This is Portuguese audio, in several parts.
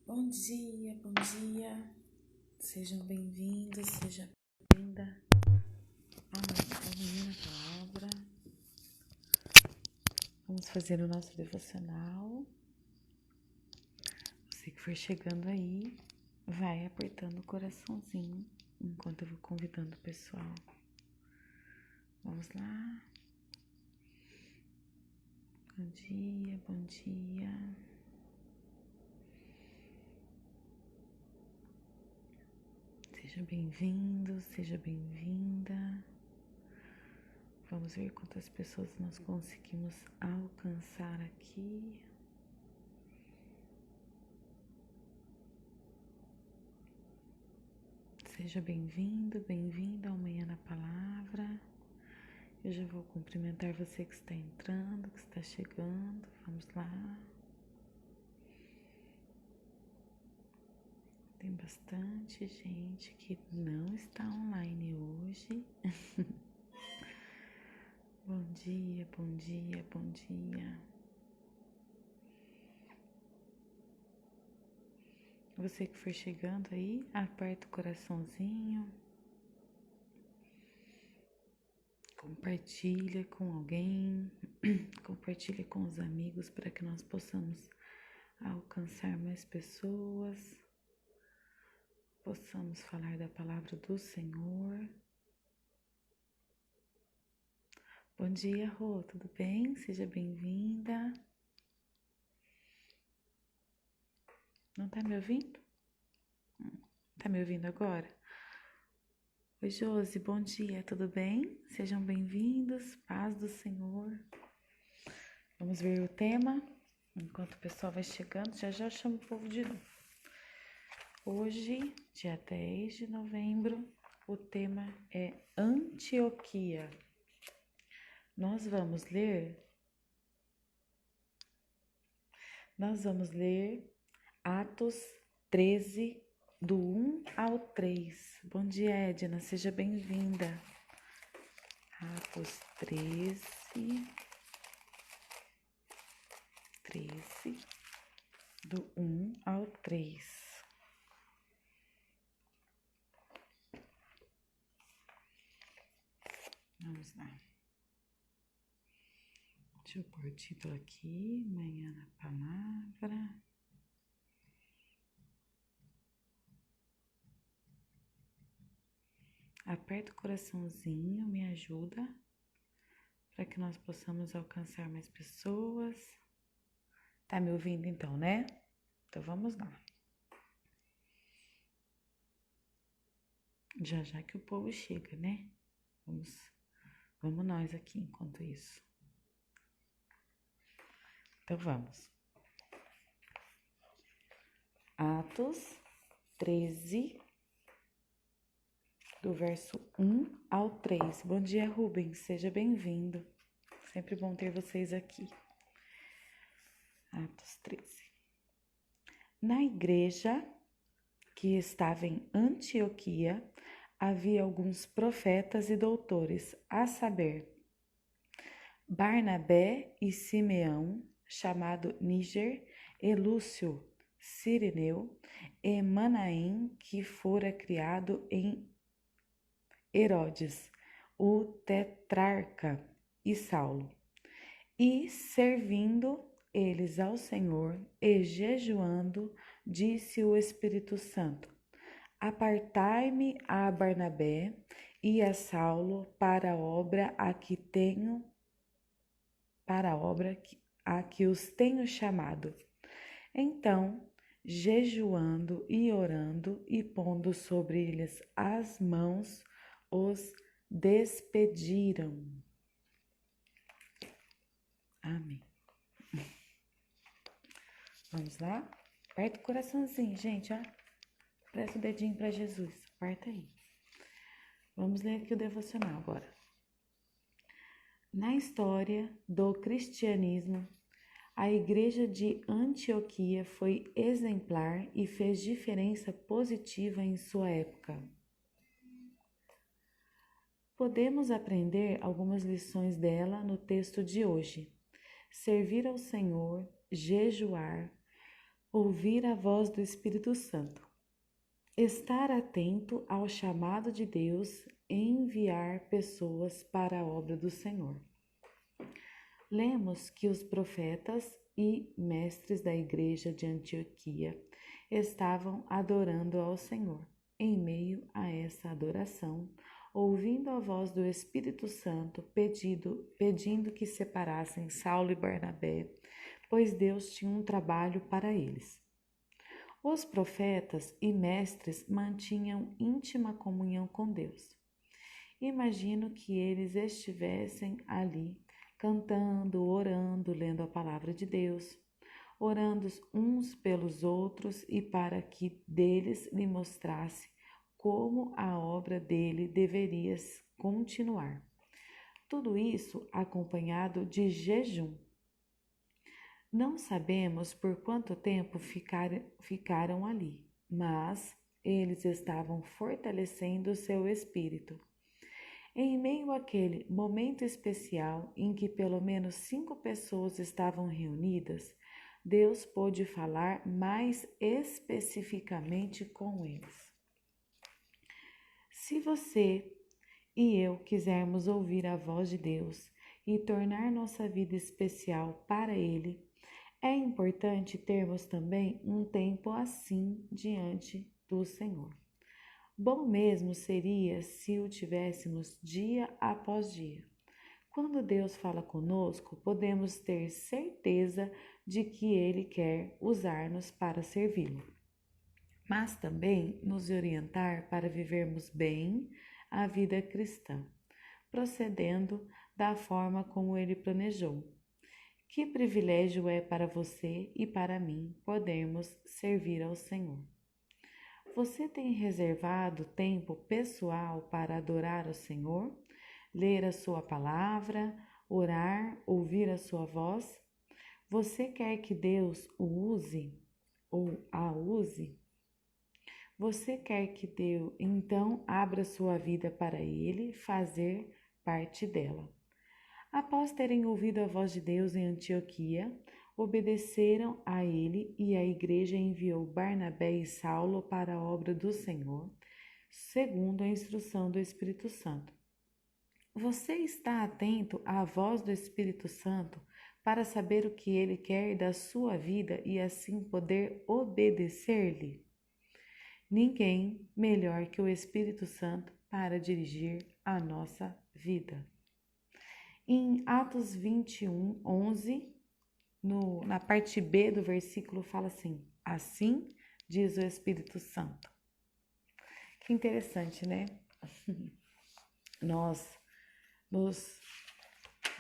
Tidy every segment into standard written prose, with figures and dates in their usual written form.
Bom dia, bom dia. Sejam bem-vindos, seja bem-vinda a Menina Palavra. Vamos fazer o nosso devocional. Você que for chegando aí, vai apertando o coraçãozinho enquanto eu vou convidando o pessoal. Vamos lá. Bom dia, bom dia. Seja bem-vindo, seja bem-vinda. Vamos ver quantas pessoas nós conseguimos alcançar aqui. Seja bem-vindo, bem-vinda ao Manhã na Palavra. Eu já vou cumprimentar você que está entrando, que está chegando. Vamos lá. Tem bastante gente que não está online hoje. Bom dia, bom dia, bom dia. Você que for chegando aí, aperta o coraçãozinho. Compartilha com alguém, compartilha com os amigos para que nós possamos alcançar mais pessoas, possamos falar da palavra do Senhor. Bom dia, Rô, tudo bem? Seja bem-vinda. Não tá me ouvindo? Tá me ouvindo agora? Oi, Josi, bom dia, tudo bem? Sejam bem-vindos, paz do Senhor. Vamos ver o tema, enquanto o pessoal vai chegando, já já chamo o povo de novo. Hoje, dia 10 de novembro, o tema é Antioquia. Nós vamos ler Atos 13, do 1 ao 3. Bom dia, Edna, seja bem-vinda. Atos 13, do 1 ao 3. Vamos lá. Deixa eu pôr o título aqui, Manhã na Palavra. Aperta o coraçãozinho, me ajuda, para que nós possamos alcançar mais pessoas. Tá me ouvindo então, né? Então vamos lá. Já já que o povo chega, né? Vamos nós aqui enquanto isso. Então vamos. Atos 13, do verso 1 ao 3. Bom dia, Rubens, seja bem-vindo. Sempre bom ter vocês aqui. Atos 13. Na igreja que estava em Antioquia, havia alguns profetas e doutores, a saber, Barnabé e Simeão, chamado Níger, e Lúcio, Cireneu, e Manaém, que fora criado em Herodes, o tetrarca, e Saulo. E servindo eles ao Senhor e jejuando, disse o Espírito Santo: Apartai-me a Barnabé e a Saulo para a obra a que os tenho chamado. Então, jejuando e orando e pondo sobre eles as mãos, os despediram. Amém. Vamos lá? Aperta o coraçãozinho, gente, ó. Presta o dedinho para Jesus. Aperta aí. Vamos ler aqui o devocional agora. Na história do cristianismo, a igreja de Antioquia foi exemplar e fez diferença positiva em sua época. Podemos aprender algumas lições dela no texto de hoje. Servir ao Senhor, jejuar, Ouvir a voz do Espírito Santo. Estar atento ao chamado de Deus em enviar pessoas para a obra do Senhor. Lemos que os profetas e mestres da igreja de Antioquia estavam adorando ao Senhor. Em meio a essa adoração, ouvindo a voz do Espírito Santo pedindo que separassem Saulo e Barnabé, pois Deus tinha um trabalho para eles. Os profetas e mestres mantinham íntima comunhão com Deus. Imagino que eles estivessem ali, cantando, orando, lendo a palavra de Deus, orando uns pelos outros e para que deles lhe mostrasse como a obra dele deveria continuar. Tudo isso acompanhado de jejum. Não sabemos por quanto tempo ficaram ali, mas eles estavam fortalecendo seu espírito. Em meio àquele momento especial em que pelo menos 5 pessoas estavam reunidas, Deus pôde falar mais especificamente com eles. Se você e eu quisermos ouvir a voz de Deus e tornar nossa vida especial para Ele, é importante termos também um tempo assim diante do Senhor. Bom mesmo seria se o tivéssemos dia após dia. Quando Deus fala conosco, podemos ter certeza de que Ele quer usar-nos para servi-lo, mas também nos orientar para vivermos bem a vida cristã, procedendo da forma como Ele planejou. Que privilégio é para você e para mim podermos servir ao Senhor. Você tem reservado tempo pessoal para adorar ao Senhor, ler a sua palavra, orar, ouvir a sua voz? Você quer que Deus o use ou a use? Você quer que Deus então abra sua vida para Ele fazer parte dela? Após terem ouvido a voz de Deus em Antioquia, obedeceram a ele e a igreja enviou Barnabé e Saulo para a obra do Senhor, segundo a instrução do Espírito Santo. Você está atento à voz do Espírito Santo para saber o que ele quer da sua vida e assim poder obedecer-lhe? Ninguém melhor que o Espírito Santo para dirigir a nossa vida. Em Atos 21, 11, na parte B do versículo, fala assim: assim diz o Espírito Santo. Que interessante, né? Nós, nos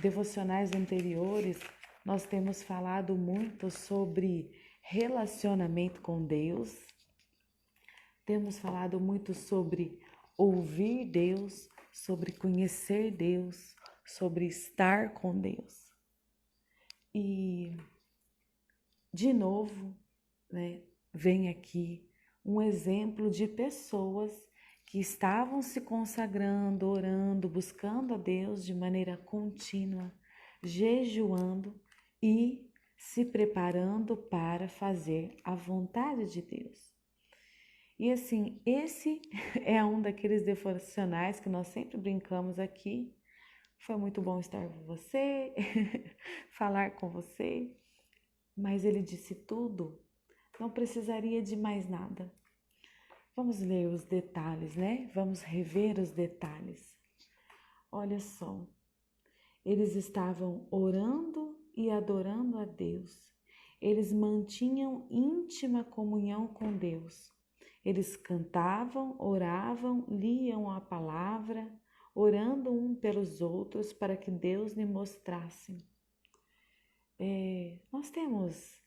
devocionais anteriores, nós temos falado muito sobre relacionamento com Deus, temos falado muito sobre ouvir Deus, sobre conhecer Deus, sobre estar com Deus. E, de novo, né, vem aqui um exemplo de pessoas que estavam se consagrando, orando, buscando a Deus de maneira contínua, jejuando e se preparando para fazer a vontade de Deus. E assim, esse é um daqueles devocionais que nós sempre brincamos aqui. Foi muito bom estar com você, falar com você, mas ele disse tudo, não precisaria de mais nada. Vamos ler os detalhes, né? Vamos rever os detalhes. Olha só, eles estavam orando e adorando a Deus. Eles mantinham íntima comunhão com Deus. Eles cantavam, oravam, liam a palavra, orando um pelos outros para que Deus lhe mostrasse. Nós temos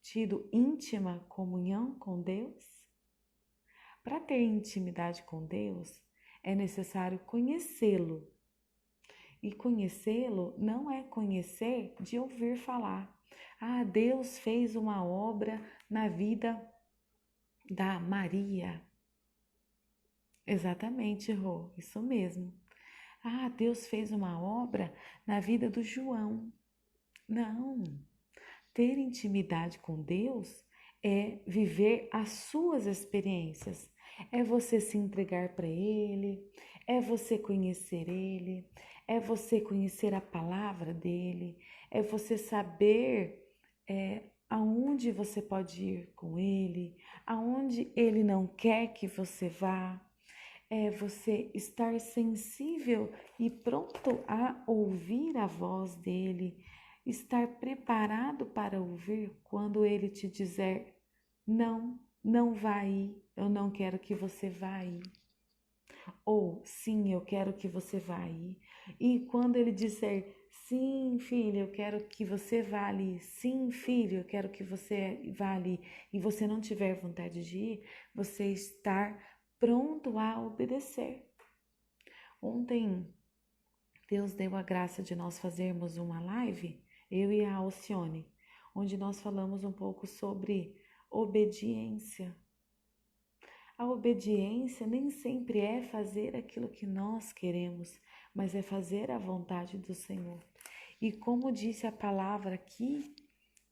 tido íntima comunhão com Deus? Para ter intimidade com Deus, é necessário conhecê-lo. E conhecê-lo não é conhecer de ouvir falar. Ah, Deus fez uma obra na vida da Maria. Exatamente, Rô, isso mesmo. Ah, Deus fez uma obra na vida do João. Não. ter intimidade com Deus é viver as suas experiências. É você se entregar para Ele, é você conhecer Ele, é você conhecer a palavra dEle, é você saber aonde você pode ir com Ele, aonde Ele não quer que você vá. É você estar sensível e pronto a ouvir a voz dele, estar preparado para ouvir quando ele te dizer não, não vai, eu não quero que você vá ir. Ou sim, eu quero que você vá ir. E quando ele disser sim, filho, eu quero que você vá ali. Sim, filho, eu quero que você vá ali. E você não tiver vontade de ir, você estar pronto a obedecer. Ontem, Deus deu a graça de nós fazermos uma live, eu e a Alcione, onde nós falamos um pouco sobre obediência. A obediência nem sempre é fazer aquilo que nós queremos, mas é fazer a vontade do Senhor. E como disse a palavra aqui,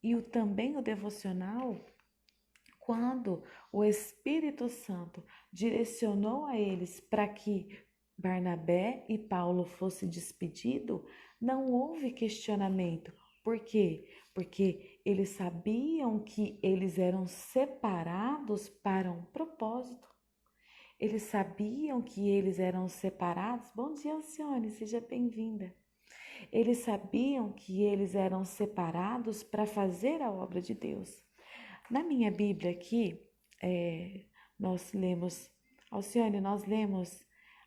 e também o devocional, quando o Espírito Santo direcionou a eles para que Barnabé e Paulo fossem despedidos, não houve questionamento. Por quê? Porque eles sabiam que eles eram separados para um propósito. Eles sabiam que eles eram separados. Bom dia, Alcione, seja bem-vinda. Eles sabiam que eles eram separados para fazer a obra de Deus. Na minha Bíblia aqui, nós lemos, Alcione, nós lemos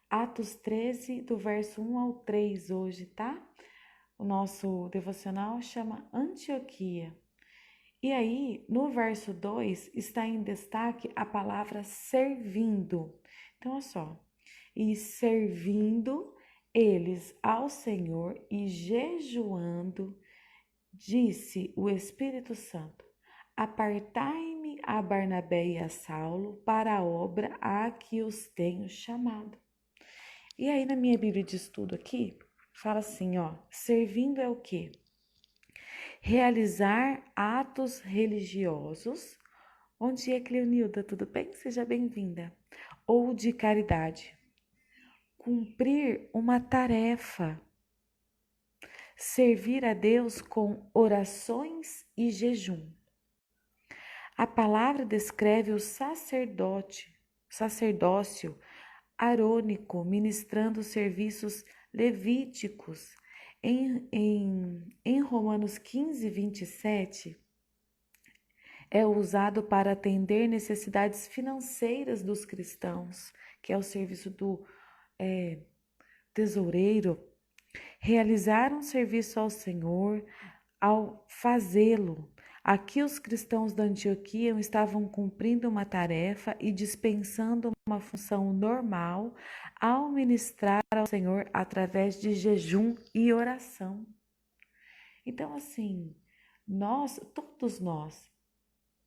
Atos 13, do verso 1 ao 3 hoje, tá? O nosso devocional chama Antioquia. E aí, no verso 2, está em destaque a palavra servindo. Então, olha só. E servindo eles ao Senhor e jejuando, disse o Espírito Santo: apartai-me a Barnabé e a Saulo para a obra a que os tenho chamado. E aí, na minha Bíblia de estudo aqui, fala assim, ó, servindo é o quê? Realizar atos religiosos. Bom dia, Cleonilda, tudo bem? Seja bem-vinda. Ou de caridade. Cumprir uma tarefa. Servir a Deus com orações e jejum. A palavra descreve o sacerdócio arônico, ministrando serviços levíticos. Em Romanos 15, 27, é usado para atender necessidades financeiras dos cristãos, que é o serviço do tesoureiro. Realizar um serviço ao Senhor, ao fazê-lo. Aqui os cristãos da Antioquia estavam cumprindo uma tarefa e dispensando uma função normal ao ministrar ao Senhor através de jejum e oração. Então, assim,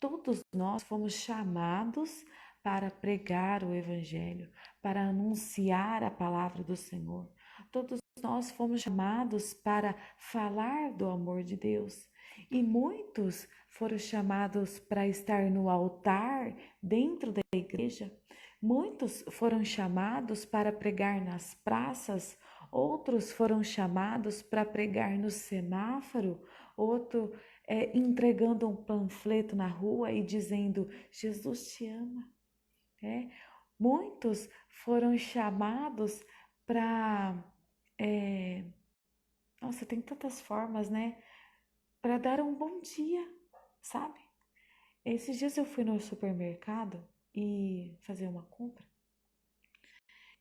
todos nós fomos chamados para pregar o Evangelho, para anunciar a palavra do Senhor. Todos nós fomos chamados para falar do amor de Deus. E muitos foram chamados para estar no altar dentro da igreja. Muitos foram chamados para pregar nas praças. Outros foram chamados para pregar no semáforo. Outro entregando um panfleto na rua e dizendo: Jesus te ama. Muitos foram chamados para nossa, tem tantas formas, né? Para dar um bom dia, sabe? Esses dias eu fui no supermercado e fazer uma compra.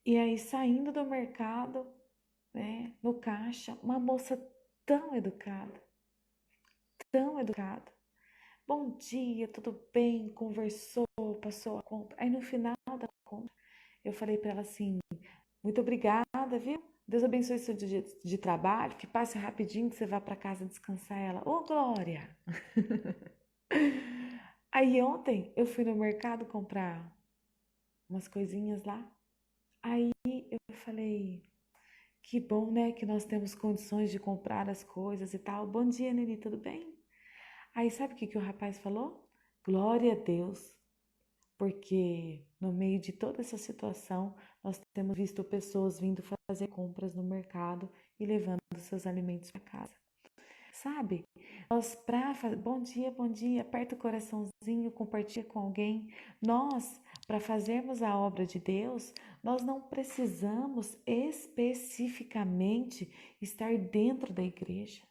E aí, saindo do mercado, né, no caixa, uma moça tão educada, tão educada. Bom dia, tudo bem? Conversou, passou a compra. Aí no final da compra, eu falei para ela assim: muito obrigada, viu? Deus abençoe seu dia de trabalho, que passe rapidinho, que você vá para casa descansar. Ela, ô Glória! Aí ontem eu fui no mercado comprar umas coisinhas lá. Aí eu falei, que bom, né, que nós temos condições de comprar as coisas e tal. Bom dia, Nelly, tudo bem? Aí sabe o que o rapaz falou? Glória a Deus, porque no meio de toda essa situação, nós temos visto pessoas vindo fazer compras no mercado e levando seus alimentos para casa. Sabe? Nós, para fazer. Bom dia, aperta o coraçãozinho, compartilha com alguém. Nós, para fazermos a obra de Deus, nós não precisamos especificamente estar dentro da igreja,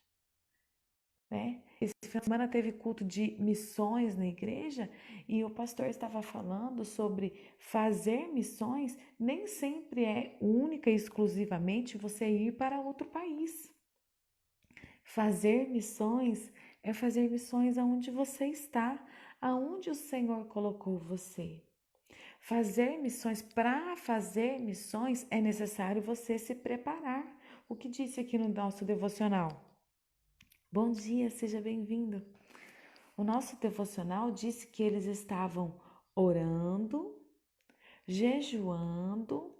né? Esse final de semana teve culto de missões na igreja e o pastor estava falando sobre fazer missões nem sempre é única e exclusivamente você ir para outro país. Fazer missões é fazer missões aonde você está, aonde o Senhor colocou você. Fazer missões, para fazer missões é necessário você se preparar. O que disse aqui no nosso devocional? Bom dia, seja bem-vindo. O nosso devocional disse que eles estavam orando, jejuando,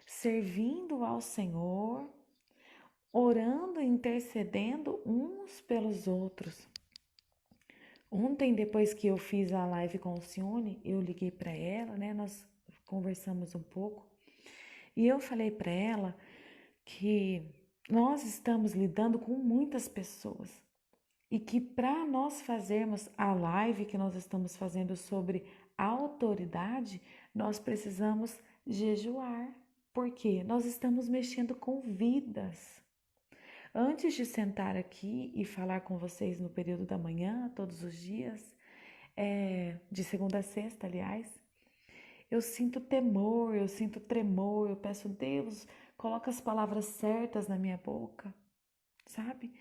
servindo ao Senhor, orando e intercedendo uns pelos outros. Ontem, depois que eu fiz a live com o Cione, eu liguei para ela, né? Nós conversamos um pouco e eu falei para ela que nós estamos lidando com muitas pessoas e que para nós fazermos a live que nós estamos fazendo sobre autoridade, nós precisamos jejuar, porque nós estamos mexendo com vidas. Antes de sentar aqui e falar com vocês no período da manhã, todos os dias, de segunda a sexta, aliás, eu sinto temor, eu sinto tremor, eu peço, Deus, coloca as palavras certas na minha boca, sabe?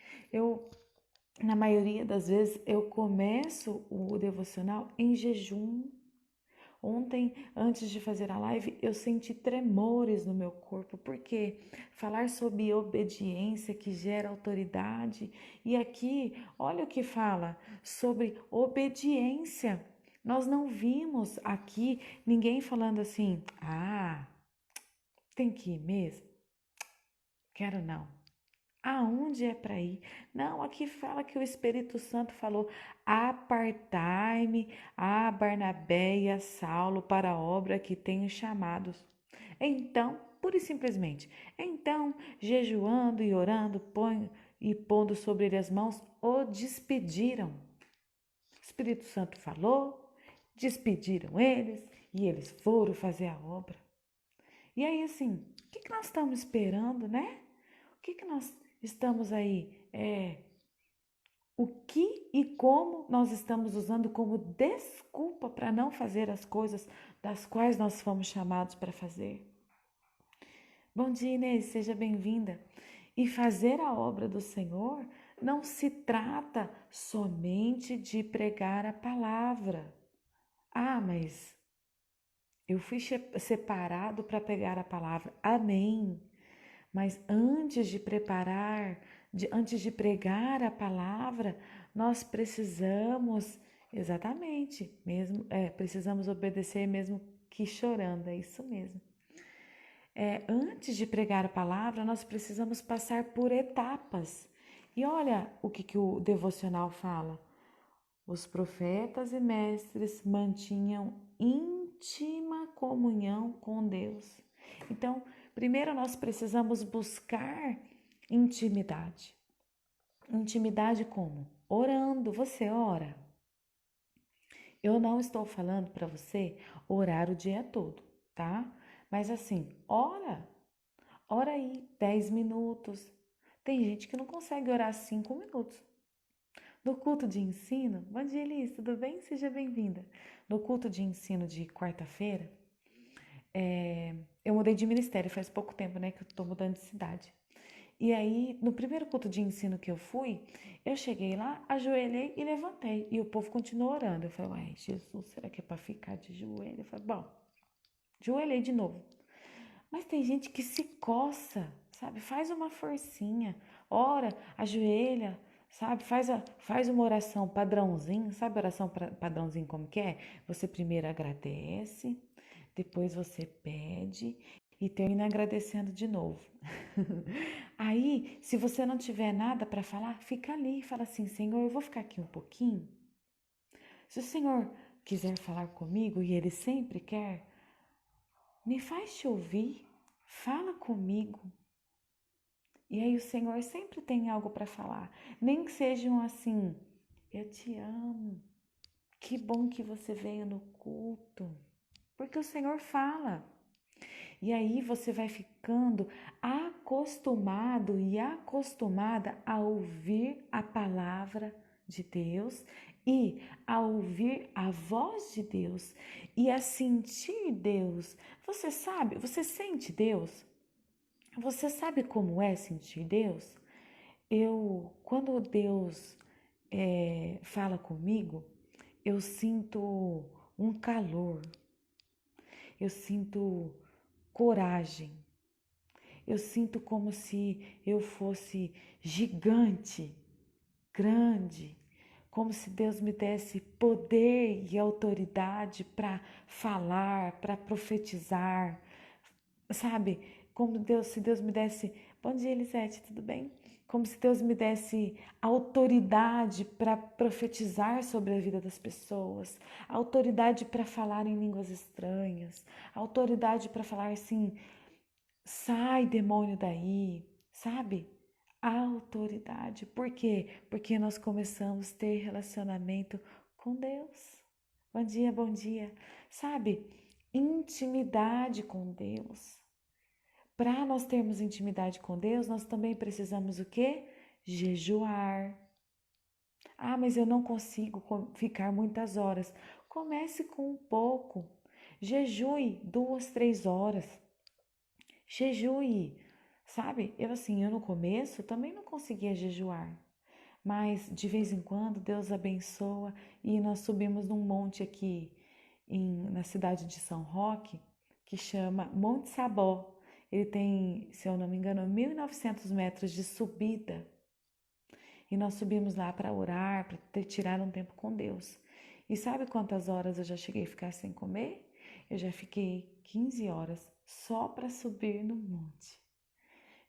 Na maioria das vezes, eu começo o devocional em jejum. Ontem, antes de fazer a live, eu senti tremores no meu corpo, porque falar sobre obediência que gera autoridade, e aqui, olha o que fala sobre obediência. Nós não vimos aqui ninguém falando assim: ah, tem que ir mesmo? Quero não. Aonde é para ir? Não, aqui fala que o Espírito Santo falou: apartai-me a Barnabé e a Saulo para a obra que tenho chamados. Então, pura e simplesmente, então, jejuando e orando, pondo sobre ele as mãos, o despediram. O Espírito Santo falou, despediram eles e eles foram fazer a obra. E aí, assim, o que nós estamos esperando, né? O que nós estamos aí? O que e como nós estamos usando como desculpa para não fazer as coisas das quais nós fomos chamados para fazer? Bom dia, Inês, seja bem-vinda. E fazer a obra do Senhor não se trata somente de pregar a palavra. Ah, mas eu fui separado para pregar a palavra. Amém. Mas antes de antes de pregar a palavra, nós precisamos, exatamente, mesmo, precisamos obedecer mesmo que chorando, é isso mesmo. Antes de pregar a palavra, nós precisamos passar por etapas. E olha o que o devocional fala. Os profetas e mestres mantinham íntima comunhão com Deus. Então, primeiro nós precisamos buscar intimidade. Intimidade como? Orando. Você ora? Eu não estou falando para você orar o dia todo, tá? Mas assim, ora. Ora aí 10 minutos. Tem gente que não consegue orar 5 minutos. No culto de ensino, bom dia, Elis, tudo bem? Seja bem-vinda. No culto de ensino de quarta-feira, eu mudei de ministério faz pouco tempo, né, que eu tô mudando de cidade. E aí, no primeiro culto de ensino que eu fui, eu cheguei lá, ajoelhei e levantei. E o povo continuou orando. Eu falei, uai, Jesus, será que é para ficar de joelho? Eu falei, bom, ajoelhei de novo. Mas tem gente que se coça, sabe? Faz uma forcinha, ora, ajoelha, sabe? Faz uma oração padrãozinho, sabe oração padrãozinho como que é? Você primeiro agradece, depois você pede e termina agradecendo de novo. Aí, se você não tiver nada para falar, fica ali e fala assim: Senhor, eu vou ficar aqui um pouquinho, Se o Senhor quiser falar comigo, e Ele sempre quer, me faz te ouvir, fala comigo. E aí o Senhor sempre tem algo para falar, nem que sejam assim, eu te amo, que bom que você veio no culto, porque o Senhor fala. E aí você vai ficando acostumado e acostumada a ouvir a palavra de Deus e a ouvir a voz de Deus e a sentir Deus. Você sabe, você sente Deus? Você sabe como é sentir Deus? Quando Deus fala comigo, eu sinto um calor, eu sinto coragem, eu sinto como se eu fosse gigante, grande, como se Deus me desse poder e autoridade para falar, para profetizar, sabe? Se Deus me desse, bom dia, Elisete, tudo bem? Como se Deus me desse autoridade para profetizar sobre a vida das pessoas, autoridade para falar em línguas estranhas, autoridade para falar assim, sai demônio daí, sabe? Autoridade. Por quê? Porque nós começamos a ter relacionamento com Deus. Bom dia, bom dia. Sabe? Intimidade com Deus. Para nós termos intimidade com Deus, nós também precisamos o quê? Jejuar. Ah, mas eu não consigo ficar muitas horas. Comece com um pouco. Jejue 2, 3 horas. Jejue, sabe? Eu no começo também não conseguia jejuar, mas de vez em quando Deus abençoa e nós subimos num monte aqui na cidade de São Roque, que chama Monte Sabó. Ele tem, se eu não me engano, 1.900 metros de subida. E nós subimos lá para orar, para tirar um tempo com Deus. E sabe quantas horas eu já cheguei a ficar sem comer? Eu já fiquei 15 horas só para subir no monte.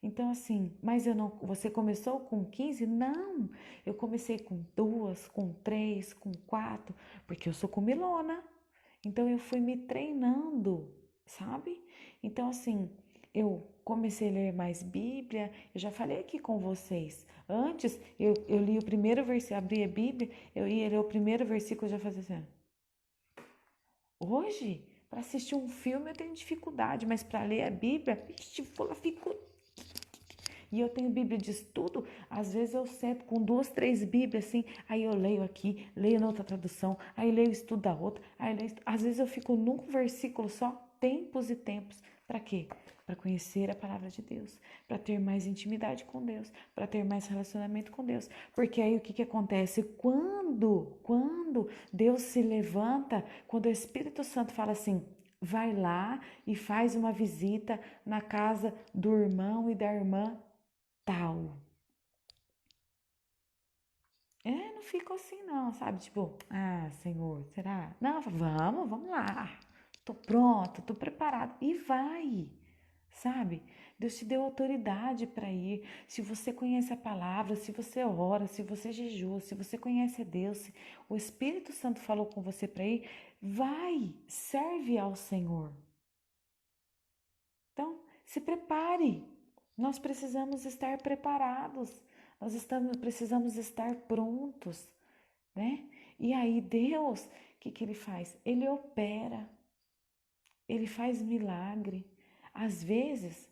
Então, assim, mas eu não. Você começou com 15? Não! Eu comecei com 2, com 3, com 4, porque eu sou comilona. Então, eu fui me treinando, sabe? Então, assim, eu comecei a ler mais Bíblia. Eu já falei aqui com vocês. Antes, eu li o primeiro versículo, abri a Bíblia, eu ia ler o primeiro versículo e já fazia assim. Hoje, para assistir um filme eu tenho dificuldade, mas para ler a Bíblia, eu fico. E eu tenho Bíblia de estudo, às vezes eu sento com 2, 3 Bíblias assim, aí eu leio aqui, leio na outra tradução, aí leio o estudo da outra, às vezes eu fico num versículo só, tempos e tempos. Para quê? Para conhecer a palavra de Deus, para ter mais intimidade com Deus, para ter mais relacionamento com Deus. Porque aí o que acontece? Quando Deus se levanta, quando o Espírito Santo fala assim, vai lá e faz uma visita na casa do irmão e da irmã tal. Não fico assim não, sabe? Tipo, Senhor, será? Não, vamos lá. Tô pronta, tô preparada. E vai, sabe? Deus te deu autoridade para ir. Se você conhece a palavra, se você ora, se você jejua, se você conhece a Deus, se o Espírito Santo falou com você para ir, vai, serve ao Senhor. Então, se prepare. Nós precisamos estar preparados. Precisamos estar prontos, né? E aí Deus, o que ele faz? Ele opera, ele faz milagre. Às vezes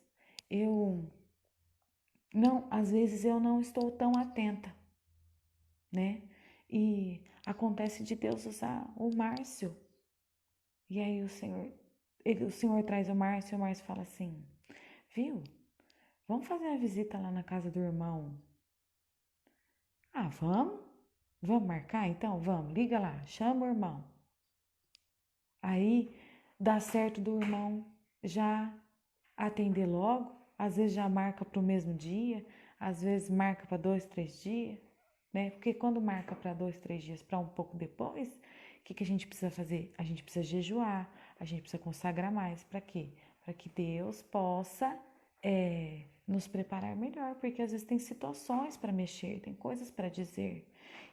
eu às vezes eu não estou tão atenta, né? E acontece de Deus usar o Márcio. E aí o Senhor traz o Márcio fala assim: viu? Vamos fazer uma visita lá na casa do irmão. Vamos? Vamos marcar então? Vamos, liga lá, chama o irmão. Aí dá certo do irmão já atender logo, às vezes já marca para o mesmo dia, às vezes marca para 2, 3 dias, né? Porque quando marca para 2, 3 dias, para um pouco depois, o que a gente precisa fazer? A gente precisa jejuar, a gente precisa consagrar mais. Para quê? Para que Deus possa nos preparar melhor, porque às vezes tem situações para mexer, tem coisas para dizer.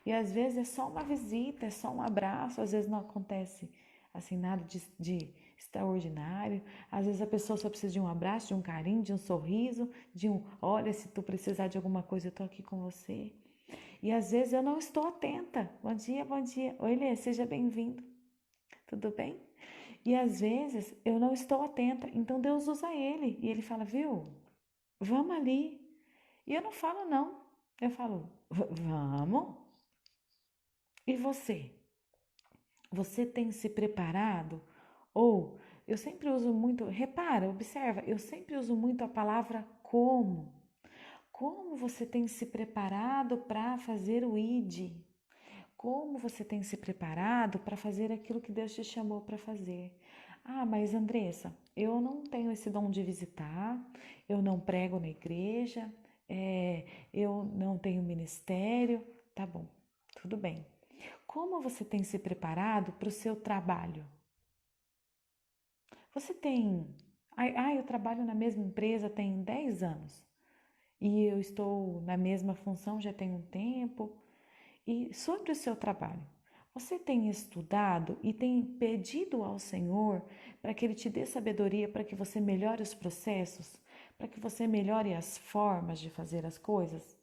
E às vezes é só uma visita, é só um abraço, às vezes não acontece assim nada de extraordinário. Às vezes a pessoa só precisa de um abraço, de um carinho, de um sorriso, de um olha, se tu precisar de alguma coisa, eu tô aqui com você. E às vezes eu não estou atenta. Bom dia, bom dia. Oi, Lê, seja bem-vindo. Tudo bem? E às vezes eu não estou atenta. Então Deus usa ele. E ele fala, viu? Vamos ali. E eu não falo não. Eu falo, vamos. E você? Você tem se preparado? Ou eu sempre uso muito, repara, observa, eu sempre uso muito a palavra como. Como você tem se preparado para fazer o ID? Como você tem se preparado para fazer aquilo que Deus te chamou para fazer? Ah, mas Andressa, eu não tenho esse dom de visitar, eu não prego na igreja, eu não tenho ministério. Tá bom, tudo bem. Como você tem se preparado para o seu trabalho? Você tem. Eu trabalho na mesma empresa tem 10 anos e eu estou na mesma função já tem um tempo. E sobre o seu trabalho, você tem estudado e tem pedido ao Senhor para que Ele te dê sabedoria para que você melhore os processos, para que você melhore as formas de fazer as coisas?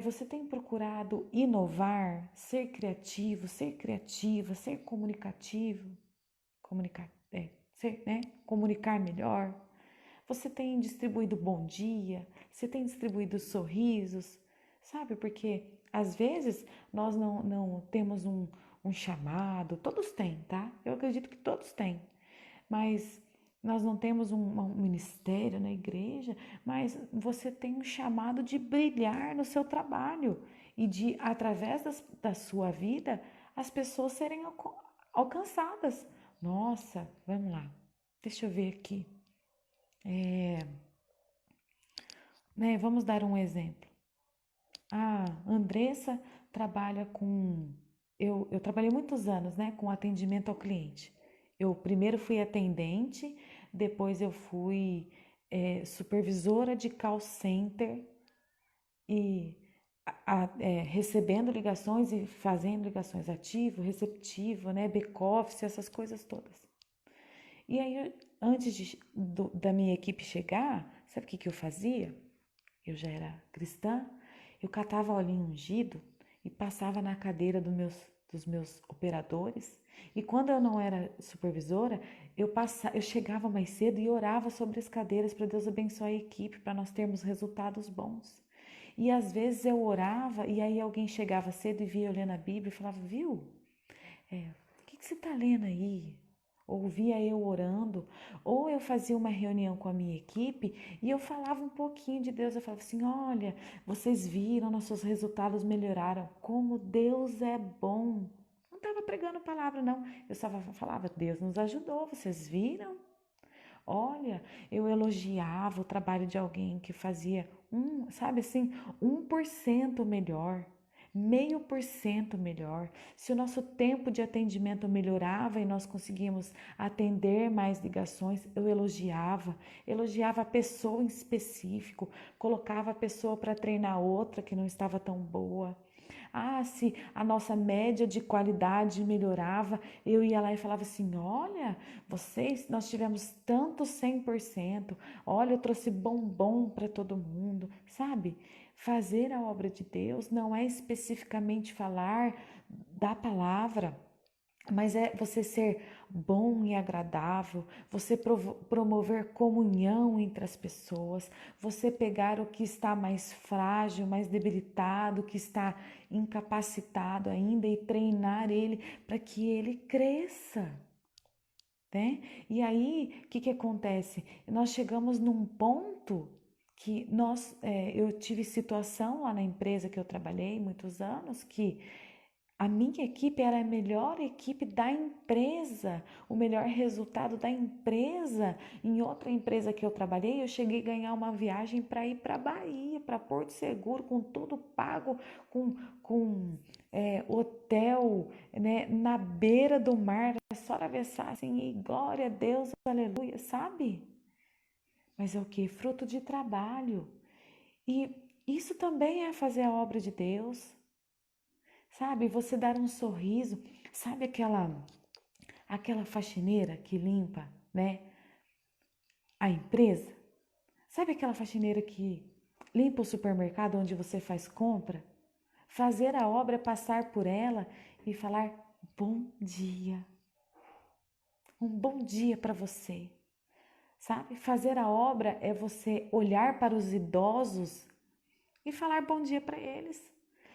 Você tem procurado inovar, ser criativo, ser criativa, ser comunicativo, comunicar melhor? Você tem distribuído bom dia? Você tem distribuído sorrisos? Sabe, porque às vezes nós não temos um chamado, todos têm, tá? Eu acredito que todos têm, mas nós não temos um ministério na igreja, mas você tem um chamado de brilhar no seu trabalho e de, através da sua vida, as pessoas serem alcançadas. Nossa, vamos lá, deixa eu ver aqui. Vamos dar um exemplo. A Andressa trabalha com. Eu trabalhei muitos anos, né, com atendimento ao cliente. Eu primeiro fui atendente, depois eu fui supervisora de call center e recebendo ligações e fazendo ligações ativo, receptivo, né, back-office, essas coisas todas. E aí, antes da minha equipe chegar, sabe o que eu fazia? Eu já era cristã, eu catava olhinho ungido e passava na cadeira dos meus operadores. E quando eu não era supervisora, eu chegava mais cedo e orava sobre as cadeiras para Deus abençoar a equipe, para nós termos resultados bons. E às vezes eu orava e aí alguém chegava cedo e via eu lendo a Bíblia e falava, viu? O que você está lendo aí? Ouvia eu orando, ou eu fazia uma reunião com a minha equipe e eu falava um pouquinho de Deus. Eu falava assim: olha, vocês viram, nossos resultados melhoraram, como Deus é bom. Não estava pregando palavra, não. Eu só falava: Deus nos ajudou, vocês viram? Olha, eu elogiava o trabalho de alguém que fazia sabe assim, 1% melhor. 0,5% melhor. Se o nosso tempo de atendimento melhorava e nós conseguíamos atender mais ligações, eu elogiava a pessoa em específico, colocava a pessoa para treinar outra que não estava tão boa. Se a nossa média de qualidade melhorava, eu ia lá e falava assim: olha, nós tivemos tanto 100%, olha, eu trouxe bombom para todo mundo, sabe? Fazer a obra de Deus não é especificamente falar da palavra, mas é você ser bom e agradável, você promover comunhão entre as pessoas, você pegar o que está mais frágil, mais debilitado, que está incapacitado ainda e treinar ele para que ele cresça. Né? E aí, o que acontece? Nós chegamos num ponto que eu tive situação lá na empresa que eu trabalhei muitos anos, que a minha equipe era a melhor equipe da empresa, o melhor resultado da empresa. Em outra empresa que eu trabalhei, eu cheguei a ganhar uma viagem para ir para Bahia, para Porto Seguro, com tudo pago, com hotel, né, na beira do mar, só atravessar assim, e glória a Deus, aleluia, sabe? mas é o quê? Fruto de trabalho. E isso também é fazer a obra de Deus, sabe? Você dar um sorriso, sabe aquela faxineira que limpa, né, a empresa? Sabe aquela faxineira que limpa o supermercado onde você faz compra? Fazer a obra é passar por ela e falar bom dia. Um bom dia para você. Sabe? Fazer a obra é você olhar para os idosos e falar bom dia para eles.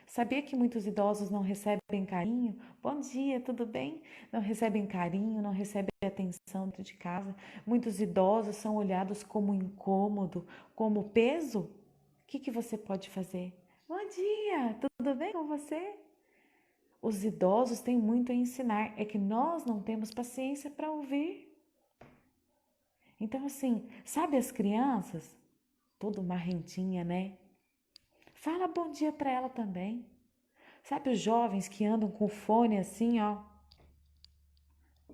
Sabia que muitos idosos não recebem carinho? Bom dia, tudo bem? Não recebem carinho, não recebem atenção dentro de casa. Muitos idosos são olhados como incômodo, como peso. O que você pode fazer? Bom dia, tudo bem com você? Os idosos têm muito a ensinar, é que nós não temos paciência para ouvir. Então, assim, sabe as crianças? Tudo marrentinha, né? Fala bom dia para ela também. Sabe os jovens que andam com o fone assim, ó?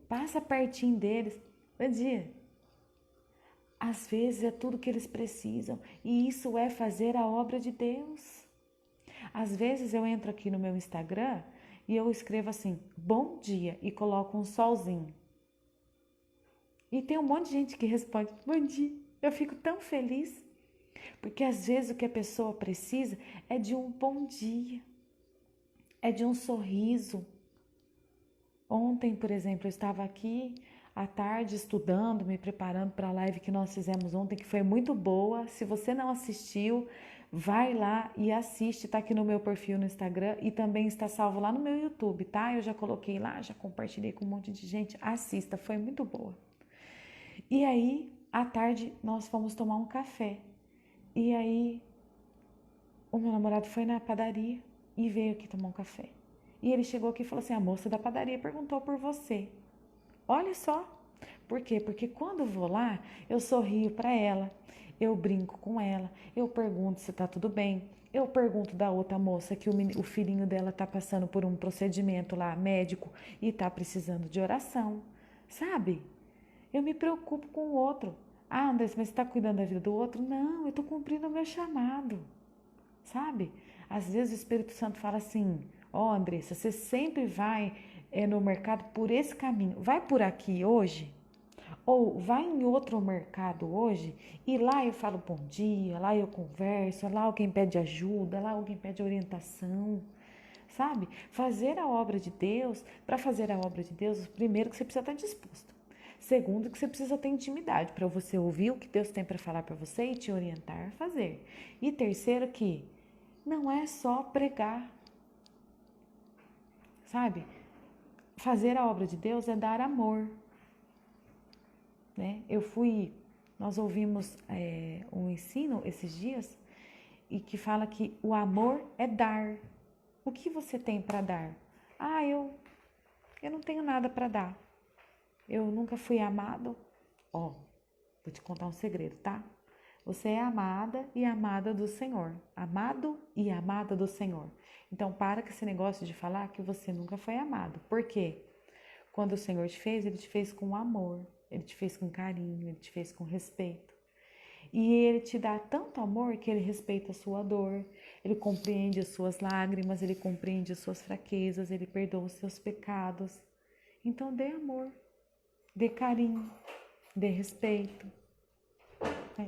Passa pertinho deles. Bom dia. Às vezes é tudo que eles precisam e isso é fazer a obra de Deus. Às vezes eu entro aqui no meu Instagram e eu escrevo assim, bom dia, e coloco um solzinho. E tem um monte de gente que responde, bom dia. Eu fico tão feliz, porque às vezes o que a pessoa precisa é de um bom dia, é de um sorriso. Ontem, por exemplo, eu estava aqui à tarde estudando, me preparando para a live que nós fizemos ontem, que foi muito boa. Se você não assistiu, vai lá e assiste, tá aqui no meu perfil no Instagram e também está salvo lá no meu YouTube, tá? Eu já coloquei lá, já compartilhei com um monte de gente. Assista, foi muito boa. E aí, à tarde, nós fomos tomar um café. E aí, o meu namorado foi na padaria e veio aqui tomar um café. E ele chegou aqui e falou assim, a moça da padaria perguntou por você. Olha só. Por quê? Porque quando eu vou lá, eu sorrio para ela, eu brinco com ela, eu pergunto se tá tudo bem. Eu pergunto da outra moça que o filhinho dela tá passando por um procedimento lá médico e tá precisando de oração. Sabe? Eu me preocupo com o outro. Ah, Andressa, mas você está cuidando da vida do outro? Não, eu estou cumprindo o meu chamado. Sabe? Às vezes o Espírito Santo fala assim, ó, Andressa, você sempre vai no mercado por esse caminho. Vai por aqui hoje? Ou vai em outro mercado hoje e lá eu falo bom dia, lá eu converso, lá alguém pede ajuda, lá alguém pede orientação. Sabe? Fazer a obra de Deus, para fazer a obra de Deus, primeiro que você precisa estar disposto. Segundo, que você precisa ter intimidade para você ouvir o que Deus tem para falar para você e te orientar a fazer. E terceiro, que não é só pregar, sabe? Fazer a obra de Deus é dar amor, né? Nós ouvimos um ensino esses dias e que fala que o amor é dar. O que você tem para dar? Ah, eu não tenho nada para dar. Eu nunca fui amado. Ó, vou te contar um segredo, tá? Você é amada e amada do Senhor. Amado e amada do Senhor. Então, para com esse negócio de falar que você nunca foi amado. Por quê? Quando o Senhor te fez, Ele te fez com amor. Ele te fez com carinho, Ele te fez com respeito. E Ele te dá tanto amor que Ele respeita a sua dor. Ele compreende as suas lágrimas, Ele compreende as suas fraquezas, Ele perdoa os seus pecados. Então, dê amor, dê carinho, dê respeito.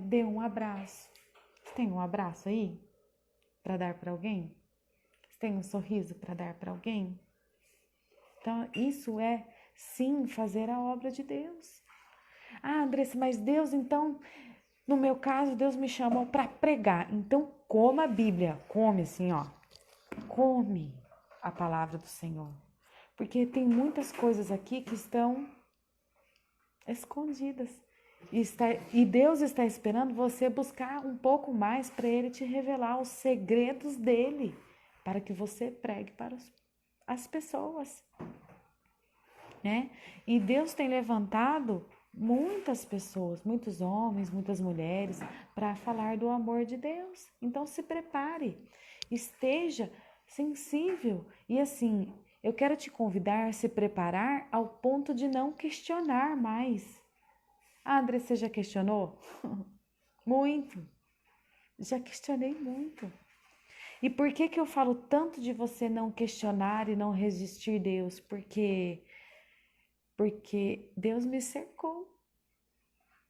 Dê um abraço. Você tem um abraço aí para dar para alguém? Você tem um sorriso para dar para alguém? Então, isso é sim fazer a obra de Deus. Ah, Andressa, mas Deus, então, no meu caso, Deus me chamou para pregar. Então, coma a Bíblia. Come assim, ó. Come a palavra do Senhor. Porque tem muitas coisas aqui que estão escondidas. E Deus está esperando você buscar um pouco mais para Ele te revelar os segredos dEle, para que você pregue para as pessoas, né? E Deus tem levantado muitas pessoas, muitos homens, muitas mulheres, para falar do amor de Deus. Então se prepare, esteja sensível e assim, eu quero te convidar a se preparar ao ponto de não questionar mais. Ah, André, você já questionou? Muito. Já questionei muito. E por que que eu falo tanto de você não questionar e não resistir Deus? Porque Deus me cercou,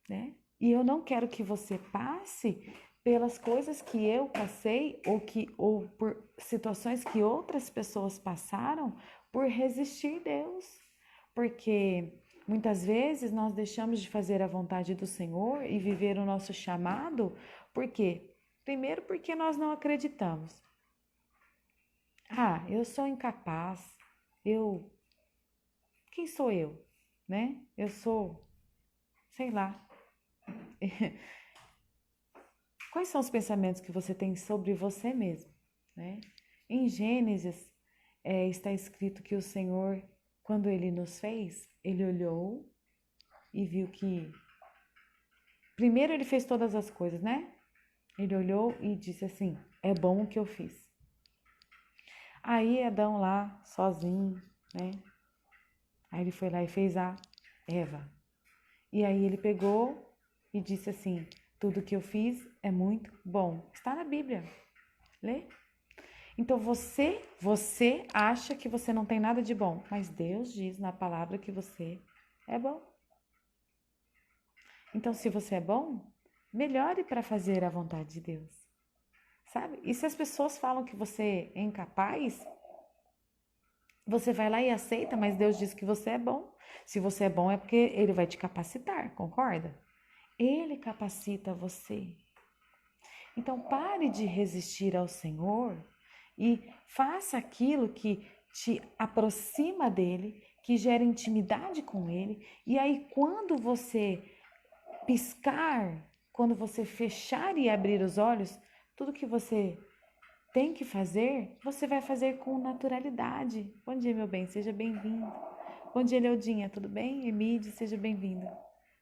né? E eu não quero que você passe pelas coisas que eu passei ou por situações que outras pessoas passaram por resistir Deus. Porque muitas vezes nós deixamos de fazer a vontade do Senhor e viver o nosso chamado, por quê? Primeiro porque nós não acreditamos. Ah, eu sou incapaz. Eu, quem sou eu, né? Eu sou, sei lá. Quais são os pensamentos que você tem sobre você mesmo, né? Em Gênesis, está escrito que o Senhor, quando Ele nos fez, Ele olhou e viu que... Primeiro Ele fez todas as coisas, né? Ele olhou e disse assim, é bom o que eu fiz. Aí Adão lá, sozinho, né? Aí ele foi lá e fez a Eva. E aí ele pegou e disse assim, tudo que eu fiz é muito bom. Está na Bíblia. Lê. Então você acha que você não tem nada de bom, mas Deus diz na palavra que você é bom. Então se você é bom, melhore para fazer a vontade de Deus. Sabe? E se as pessoas falam que você é incapaz, você vai lá e aceita, mas Deus diz que você é bom. Se você é bom é porque Ele vai te capacitar, concorda? Ele capacita você. Então pare de resistir ao Senhor e faça aquilo que te aproxima dEle, que gera intimidade com Ele. E aí quando você piscar, quando você fechar e abrir os olhos, tudo que você tem que fazer, você vai fazer com naturalidade. Bom dia, meu bem, seja bem-vindo. Bom dia, Leodinha, tudo bem? Emide, seja bem-vindo.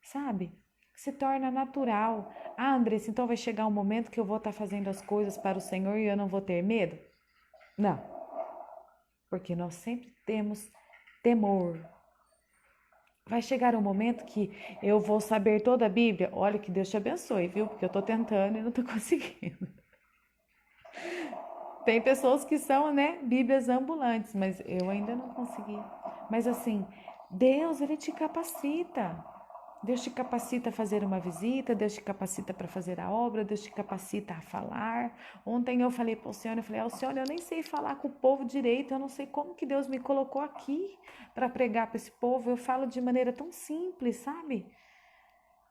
Sabe? Se torna natural. Ah, Andressa, então vai chegar um momento que eu vou estar fazendo as coisas para o Senhor e eu não vou ter medo? Não. Porque nós sempre temos temor. Vai chegar um momento que eu vou saber toda a Bíblia? Olha, que Deus te abençoe, viu? Porque eu tô tentando e não tô conseguindo. Tem pessoas que são, né, bíblias ambulantes, mas eu ainda não consegui. Mas assim, Deus, Ele te capacita. Deus te capacita a fazer uma visita, Deus te capacita para fazer a obra, Deus te capacita a falar. Ontem eu falei para o Senhor, eu falei, Senhor, eu nem sei falar com o povo direito, eu não sei como que Deus me colocou aqui para pregar para esse povo. Eu falo de maneira tão simples, sabe?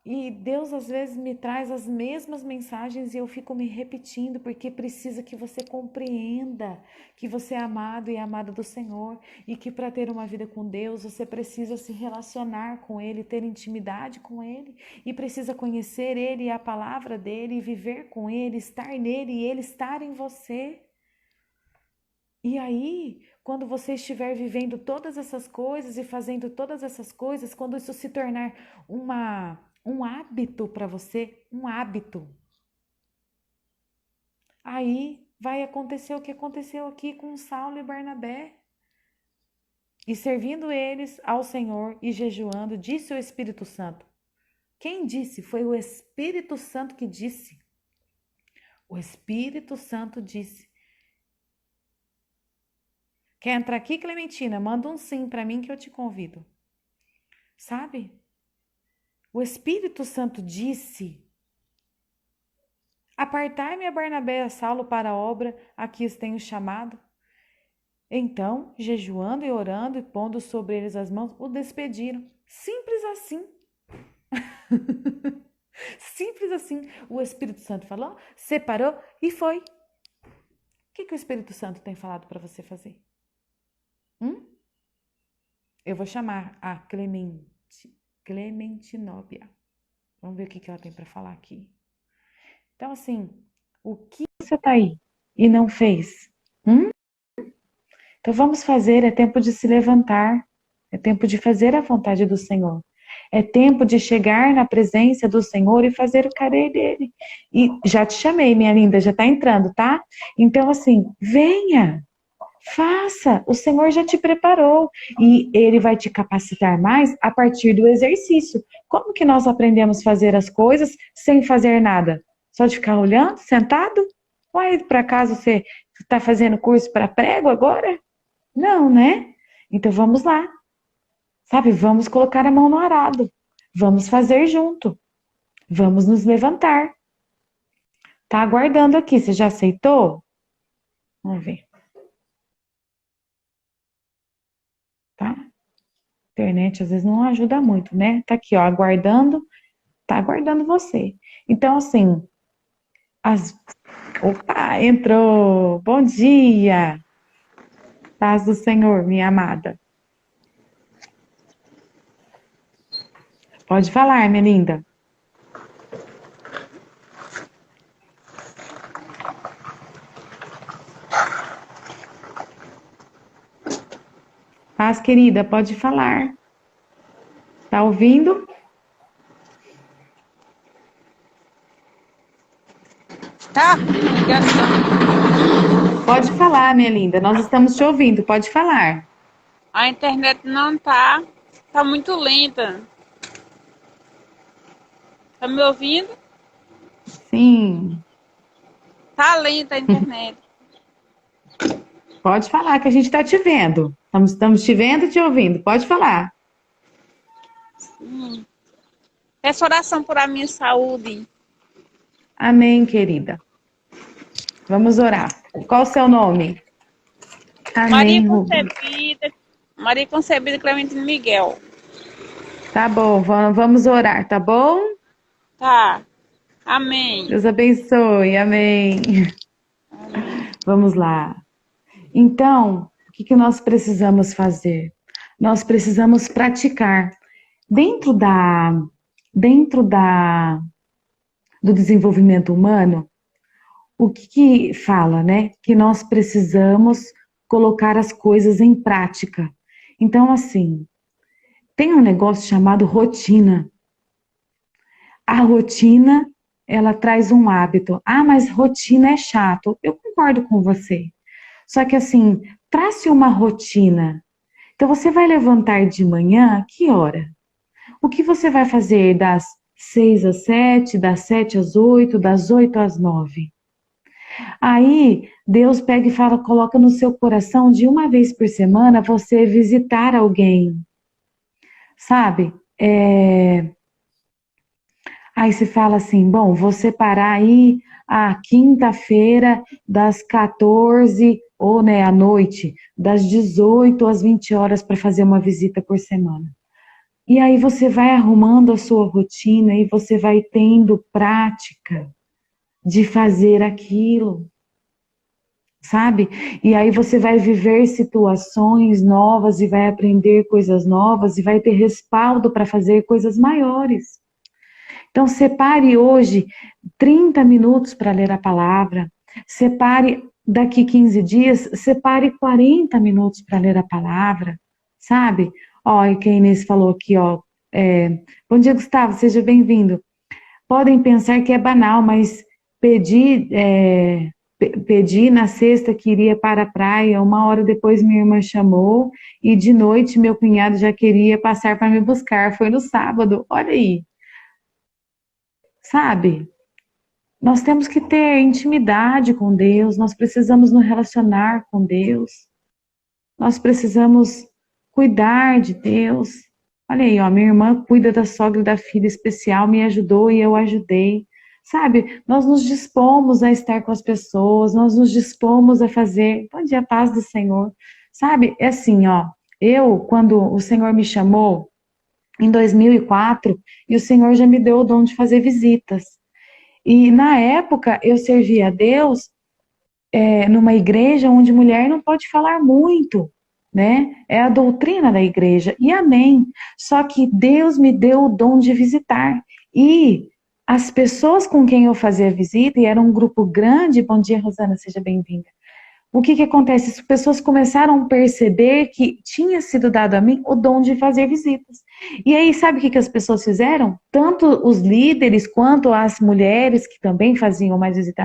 E Deus às vezes me traz as mesmas mensagens e eu fico me repetindo porque precisa que você compreenda que você é amado e amada do Senhor e que para ter uma vida com Deus você precisa se relacionar com Ele, ter intimidade com Ele e precisa conhecer Ele e a palavra dEle e viver com Ele, estar nele e Ele estar em você. E aí, quando você estiver vivendo todas essas coisas e fazendo todas essas coisas, quando isso se tornar um hábito para você, um hábito. Aí vai acontecer o que aconteceu aqui com Saulo e Barnabé. E servindo eles ao Senhor e jejuando, disse o Espírito Santo. Quem disse? Foi o Espírito Santo que disse. O Espírito Santo disse. Quer entrar aqui, Clementina? Manda um sim para mim que eu te convido. Sabe? O Espírito Santo disse: apartai-me a Barnabé e a Saulo para a obra a que os tenho chamado. Então, jejuando e orando e pondo sobre eles as mãos, o despediram. Simples assim. Simples assim. O Espírito Santo falou, separou e foi. O que o Espírito Santo tem falado para você fazer? Eu vou chamar a Clementinóbia. Vamos ver o que ela tem para falar aqui. Então, assim, o que você tá aí e não fez? Então, vamos fazer, é tempo de se levantar, é tempo de fazer a vontade do Senhor. É tempo de chegar na presença do Senhor e fazer o querer dele. E já te chamei, minha linda, já tá entrando, tá? Então, assim, venha. Faça, o Senhor já te preparou e Ele vai te capacitar mais a partir do exercício. Como que nós aprendemos a fazer as coisas sem fazer nada? Só de ficar olhando, sentado? Uai, por acaso você está fazendo curso para prego agora? Não, né? Então vamos lá, sabe? Vamos colocar a mão no arado. Vamos fazer junto. Vamos nos levantar. Tá aguardando aqui, você já aceitou? Vamos ver, tá? Internet às vezes não ajuda muito, né? Tá aqui, ó, aguardando, tá aguardando você. Então, assim, as... Opa, entrou! Bom dia! Paz do Senhor, minha amada. Pode falar, minha linda. Paz, querida, pode falar. Tá ouvindo? Tá? Ligação. Pode falar, minha linda. Nós estamos te ouvindo. Pode falar. A internet não tá. Tá muito lenta. Tá me ouvindo? Sim. Tá lenta a internet. Pode falar que a gente está te vendo. Estamos te vendo e te ouvindo. Pode falar. Peço oração por a minha saúde. Amém, querida. Vamos orar. Qual o seu nome? Maria Amém, Rubem. Concebida. Maria Concebida Clementino Miguel. Tá bom, vamos orar, tá bom? Tá. Amém. Deus abençoe, amém. Vamos lá. Então, o que nós precisamos fazer? Nós precisamos praticar. Dentro do desenvolvimento humano, o que fala, né? Que nós precisamos colocar as coisas em prática. Então, assim, tem um negócio chamado rotina. A rotina, ela traz um hábito. Ah, mas rotina é chato. Eu concordo com você. Só que assim, trace uma rotina. Então, você vai levantar de manhã, que hora? O que você vai fazer das 6 às 7, das 7 às 8, das 8 às 9? Aí, Deus pega e fala, coloca no seu coração de uma vez por semana você visitar alguém, sabe? Aí se fala assim, bom, vou separar aí a quinta-feira das 14 ou né, à noite, das 18 às 20 horas para fazer uma visita por semana. E aí você vai arrumando a sua rotina e você vai tendo prática de fazer aquilo, sabe? E aí você vai viver situações novas e vai aprender coisas novas e vai ter respaldo para fazer coisas maiores. Então, separe hoje 30 minutos para ler a palavra, separe daqui 15 dias, separe 40 minutos para ler a palavra, sabe? Ó, e que a Inês falou aqui, ó. Bom dia, Gustavo, seja bem-vindo. Podem pensar que é banal, mas pedi na sexta que iria para a praia, uma hora depois minha irmã chamou e de noite meu cunhado já queria passar para me buscar, foi no sábado, olha aí. Sabe? Nós temos que ter intimidade com Deus, nós precisamos nos relacionar com Deus, nós precisamos cuidar de Deus. Olha aí, ó, minha irmã cuida da sogra e da filha especial, me ajudou e eu ajudei. Sabe, nós nos dispomos a estar com as pessoas, nós nos dispomos a fazer. Bom dia, paz do Senhor. Sabe, é assim, ó, quando o Senhor me chamou, em 2004, e o Senhor já me deu o dom de fazer visitas. E na época eu servia a Deus numa igreja onde mulher não pode falar muito, né? É a doutrina da igreja, e amém. Só que Deus me deu o dom de visitar. E as pessoas com quem eu fazia visita, e era um grupo grande, bom dia, Rosana, seja bem-vinda. O que acontece? As pessoas começaram a perceber que tinha sido dado a mim o dom de fazer visitas. E aí, sabe o que as pessoas fizeram? Tanto os líderes quanto as mulheres que também faziam mais visita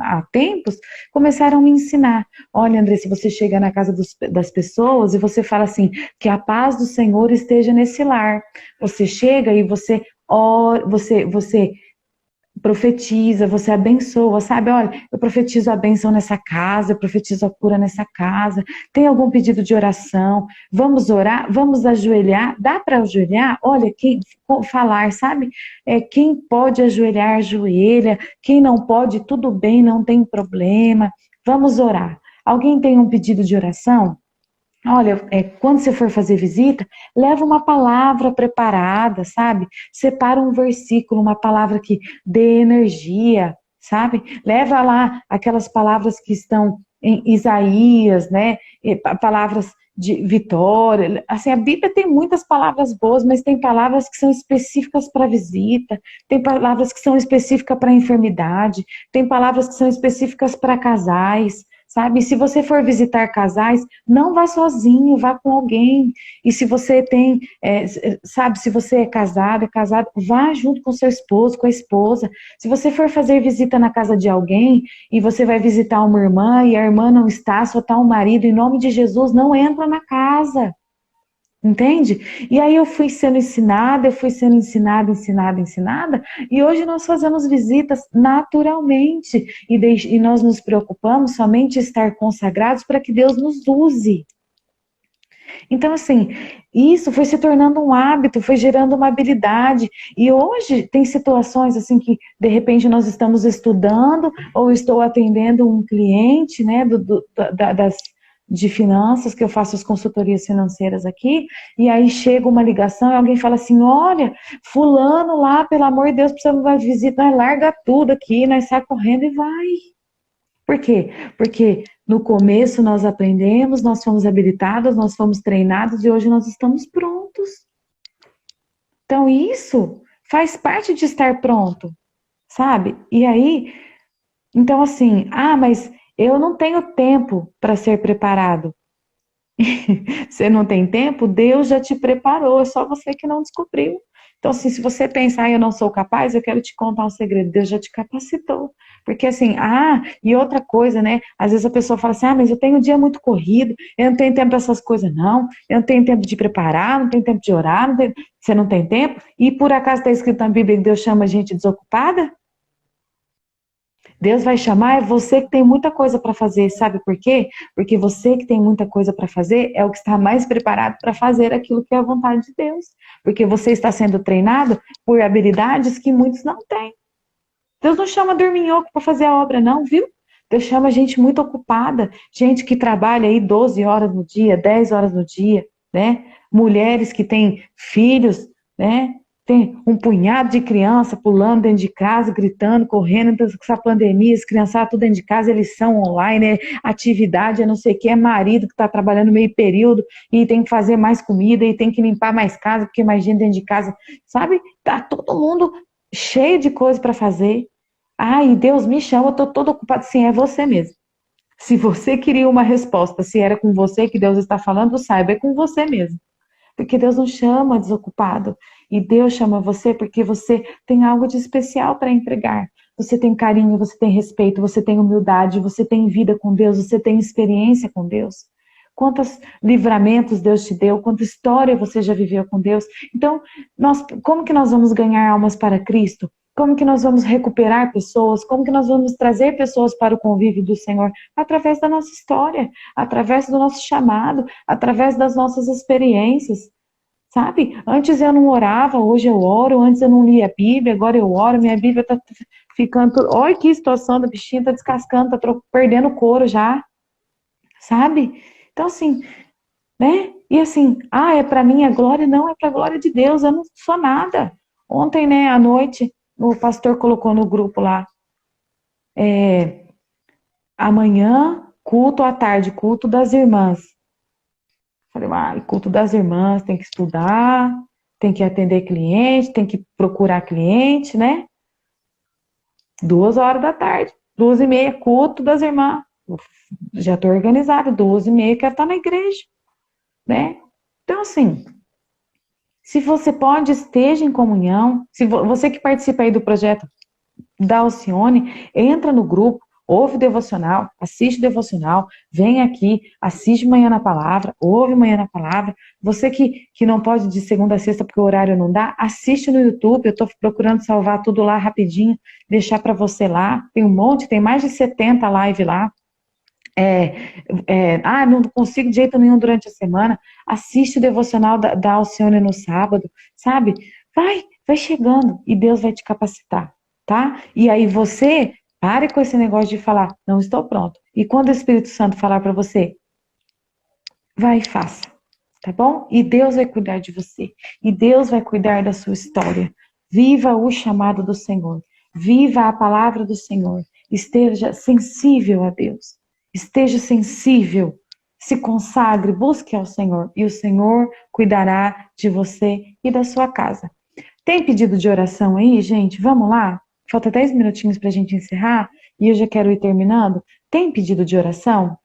há tempos, começaram a me ensinar. Olha, André, se você chega na casa das pessoas e você fala assim, que a paz do Senhor esteja nesse lar. Você chega e você ora, você profetiza, você abençoa, sabe? Olha, eu profetizo a bênção nessa casa, eu profetizo a cura nessa casa. Tem algum pedido de oração? Vamos orar? Vamos ajoelhar? Dá para ajoelhar? Olha, quem falar, sabe? Quem pode ajoelhar, ajoelha. Quem não pode, tudo bem, não tem problema. Vamos orar. Alguém tem um pedido de oração? Olha, quando você for fazer visita, leva uma palavra preparada, sabe? Separa um versículo, uma palavra que dê energia, sabe? Leva lá aquelas palavras que estão em Isaías, né? Palavras de vitória. Assim, a Bíblia tem muitas palavras boas, mas tem palavras que são específicas para visita, tem palavras que são específicas para enfermidade, tem palavras que são específicas para casais. Sabe, se você for visitar casais, não vá sozinho, vá com alguém. E se você tem, sabe, se você é casado, vá junto com seu esposo, com a esposa. Se você for fazer visita na casa de alguém e você vai visitar uma irmã e a irmã não está, só está um marido, em nome de Jesus, não entra na casa. Entende? E aí eu fui sendo ensinada, ensinada, e hoje nós fazemos visitas naturalmente, e nós nos preocupamos somente em estar consagrados para que Deus nos use. Então, assim, isso foi se tornando um hábito, foi gerando uma habilidade, e hoje tem situações assim que, de repente, nós estamos estudando, ou estou atendendo um cliente, né, de finanças, que eu faço as consultorias financeiras aqui, e aí chega uma ligação e alguém fala assim, olha, fulano lá, pelo amor de Deus, precisa de visita, nós larga tudo aqui, nós sai correndo e vai. Por quê? Porque no começo nós aprendemos, nós fomos habilitados, nós fomos treinados e hoje nós estamos prontos. Então isso faz parte de estar pronto, sabe? E aí, então assim, mas eu não tenho tempo para ser preparado. Você não tem tempo? Deus já te preparou, é só você que não descobriu. Então, assim, se você pensar, eu não sou capaz, eu quero te contar um segredo, Deus já te capacitou. Porque assim, e outra coisa, né? Às vezes a pessoa fala assim, mas eu tenho um dia muito corrido, eu não tenho tempo para essas coisas, não. Eu não tenho tempo de preparar, não tenho tempo de orar, você não tem tempo? E por acaso está escrito na Bíblia que Deus chama a gente desocupada? Deus vai chamar você que tem muita coisa para fazer, sabe por quê? Porque você que tem muita coisa para fazer é o que está mais preparado para fazer aquilo que é a vontade de Deus. Porque você está sendo treinado por habilidades que muitos não têm. Deus não chama dorminhoco para fazer a obra, não, viu? Deus chama gente muito ocupada, gente que trabalha aí 12 horas no dia, 10 horas no dia, né? Mulheres que têm filhos, né? Tem um punhado de criança pulando dentro de casa, gritando, correndo, com essa pandemia, as criançadas tudo dentro de casa, eles são online, atividade, não sei o que, é marido que está trabalhando meio período e tem que fazer mais comida e tem que limpar mais casa, porque mais gente dentro de casa, sabe? Tá todo mundo cheio de coisa para fazer. E Deus me chama, eu tô todo ocupado. Sim, é você mesmo. Se você queria uma resposta, se era com você que Deus está falando, saiba, é com você mesmo. Porque Deus não chama desocupado. E Deus chama você porque você tem algo de especial para entregar. Você tem carinho, você tem respeito, você tem humildade, você tem vida com Deus, você tem experiência com Deus. Quantos livramentos Deus te deu, quanta história você já viveu com Deus. Então, como que nós vamos ganhar almas para Cristo? Como que nós vamos recuperar pessoas? Como que nós vamos trazer pessoas para o convívio do Senhor? Através da nossa história, através do nosso chamado, através das nossas experiências, sabe? Antes eu não orava, hoje eu oro. Antes eu não lia a Bíblia, agora eu oro. Minha Bíblia está ficando... Olha que situação da bichinha, está descascando, está perdendo o couro já, sabe? Então assim, né? E assim, é para minha glória? Não, é para a glória de Deus, eu não sou nada. Ontem, né, à noite, o pastor colocou no grupo lá, amanhã, culto à tarde, culto das irmãs. Falei, culto das irmãs, tem que estudar, tem que atender cliente, tem que procurar cliente, né? 2 horas da tarde, 2h30, culto das irmãs. Já estou organizada, 2h30, quero estar na igreja, né? Então, assim, se você pode, esteja em comunhão. Se você que participa aí do projeto da Alcione, entra no grupo, ouve o devocional, assiste o devocional, vem aqui, assiste Manhã na Palavra, ouve Manhã na Palavra. Você que não pode de segunda a sexta porque o horário não dá, assiste no YouTube. Eu estou procurando salvar tudo lá rapidinho, deixar para você lá. Tem um monte, tem mais de 70 lives lá. Não consigo de jeito nenhum durante a semana. Assiste o devocional da Alcione no sábado, sabe? Vai chegando e Deus vai te capacitar, tá? E aí você pare com esse negócio de falar, não estou pronto. E quando o Espírito Santo falar para você, vai e faça, tá bom? E Deus vai cuidar de você. E Deus vai cuidar da sua história. Viva o chamado do Senhor. Viva a palavra do Senhor. Esteja sensível a Deus. Esteja sensível. Se consagre, busque ao Senhor. E o Senhor cuidará de você e da sua casa. Tem pedido de oração aí, gente? Vamos lá? Falta 10 minutinhos para a gente encerrar. E eu já quero ir terminando. Tem pedido de oração?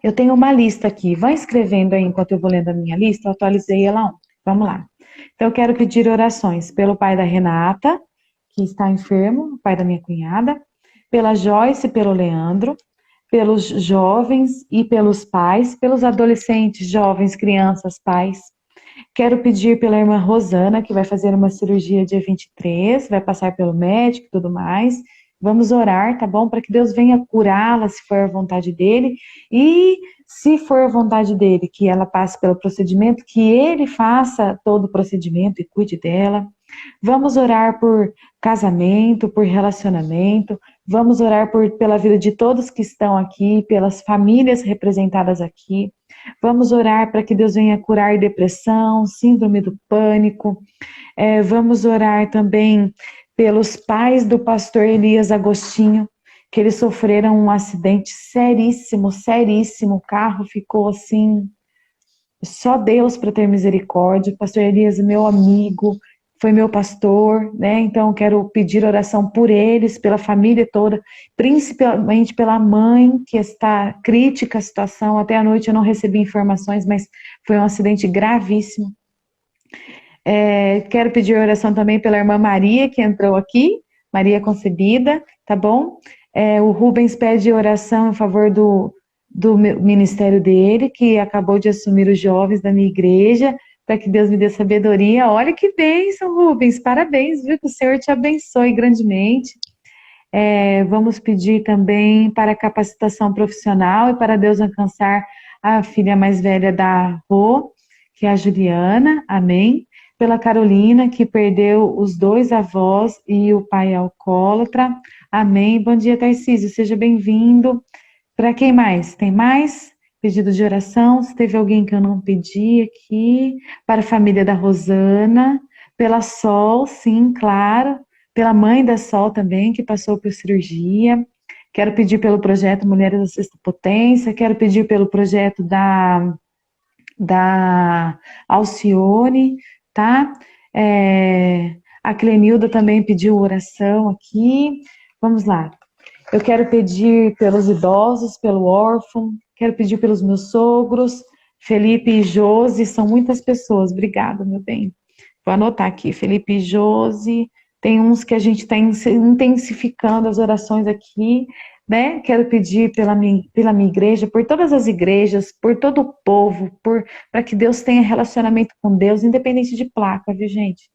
Eu tenho uma lista aqui. Vai escrevendo aí enquanto eu vou lendo a minha lista. Eu atualizei ela ontem. Vamos lá. Então, eu quero pedir orações pelo pai da Renata, que está enfermo, o pai da minha cunhada, pela Joyce e pelo Leandro, pelos jovens e pelos pais, pelos adolescentes, jovens, crianças, pais. Quero pedir pela irmã Rosana, que vai fazer uma cirurgia dia 23, vai passar pelo médico e tudo mais. Vamos orar, tá bom? Para que Deus venha curá-la, se for a vontade dele. E se for a vontade dele, que ela passe pelo procedimento, que ele faça todo o procedimento e cuide dela. Vamos orar por casamento, por relacionamento. Vamos orar pela vida de todos que estão aqui, pelas famílias representadas aqui. Vamos orar para que Deus venha curar depressão, síndrome do pânico. Vamos orar também pelos pais do pastor Elias Agostinho, que eles sofreram um acidente seríssimo, seríssimo. O carro ficou assim, só Deus para ter misericórdia. O pastor Elias, meu amigo, foi meu pastor, né? Então quero pedir oração por eles, pela família toda, principalmente pela mãe, que está crítica a situação. Até a noite eu não recebi informações, mas foi um acidente gravíssimo. Quero pedir oração também pela irmã Maria, que entrou aqui, Maria Concebida, tá bom? O Rubens pede oração em favor do ministério dele, que acabou de assumir os jovens da minha igreja, para que Deus me dê sabedoria. Olha que bênção, Rubens, parabéns, viu? Que o Senhor te abençoe grandemente. Vamos pedir também para capacitação profissional e para Deus alcançar a filha mais velha da Rô, que é a Juliana, amém. Pela Carolina, que perdeu os 2 avós e o pai alcoólatra, amém. Bom dia, Tarcísio, seja bem-vindo. Para quem mais? Tem mais pedido de oração? Se teve alguém que eu não pedi aqui, para a família da Rosana, pela Sol, sim, claro, pela mãe da Sol também, que passou por cirurgia. Quero pedir pelo projeto Mulheres da Sexta Potência, quero pedir pelo projeto da Alcione, tá? A Clenilda também pediu oração aqui. Vamos lá. Eu quero pedir pelos idosos, pelo órfão, quero pedir pelos meus sogros, Felipe e Josi, são muitas pessoas. Obrigada, meu bem. Vou anotar aqui, Felipe e Josi. Tem uns que a gente está intensificando as orações aqui, né? Quero pedir pela minha igreja, por todas as igrejas, por todo o povo, para que Deus tenha relacionamento com Deus, independente de placa, viu, gente?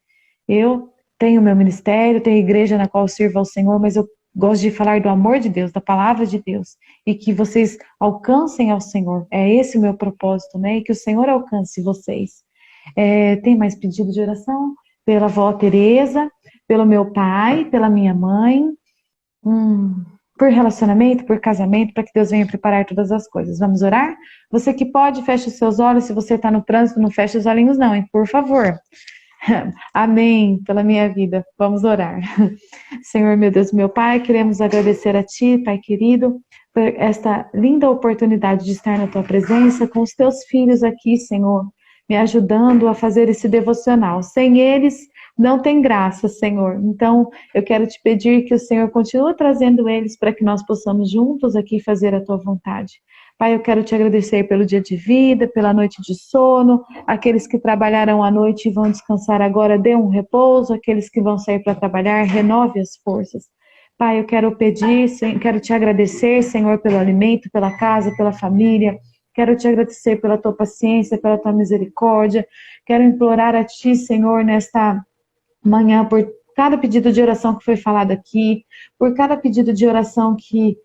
Eu tenho meu ministério, tenho igreja na qual sirvo ao Senhor, mas eu gosto de falar do amor de Deus, da palavra de Deus, e que vocês alcancem ao Senhor. É esse o meu propósito, né? E que o Senhor alcance vocês. Tem mais pedido de oração? Pela avó Tereza, pelo meu pai, pela minha mãe, por relacionamento, por casamento, para que Deus venha preparar todas as coisas. Vamos orar? Você que pode, feche os seus olhos. Se você está no trânsito, não feche os olhinhos não, hein? Por favor. Amém, pela minha vida. Vamos orar. Senhor, meu Deus, meu Pai, queremos agradecer a Ti, Pai querido, por esta linda oportunidade de estar na Tua presença com os Teus filhos aqui, Senhor, me ajudando a fazer esse devocional. Sem eles, não tem graça, Senhor. Então, eu quero te pedir que o Senhor continue trazendo eles para que nós possamos juntos aqui fazer a Tua vontade. Pai, eu quero te agradecer pelo dia de vida, pela noite de sono, aqueles que trabalharam à noite e vão descansar agora, dê um repouso, aqueles que vão sair para trabalhar, renove as forças. Pai, eu quero pedir, quero te agradecer, Senhor, pelo alimento, pela casa, pela família. Quero te agradecer pela tua paciência, pela tua misericórdia. Quero implorar a ti, Senhor, nesta manhã, por cada pedido de oração que foi falado aqui, por cada pedido de oração que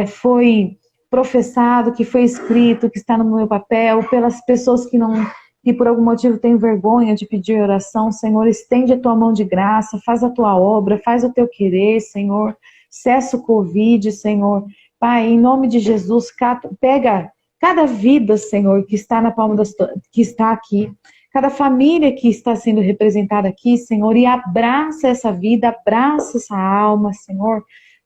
foi professado, que foi escrito, que está no meu papel, pelas pessoas que por algum motivo têm vergonha de pedir oração. Senhor, estende a tua mão de graça, faz a tua obra, faz o teu querer, Senhor. Cessa o Covid, Senhor. Pai, em nome de Jesus, pega cada vida, Senhor, que está na palma que está aqui, cada família que está sendo representada aqui, Senhor, e abraça essa vida, abraça essa alma, Senhor.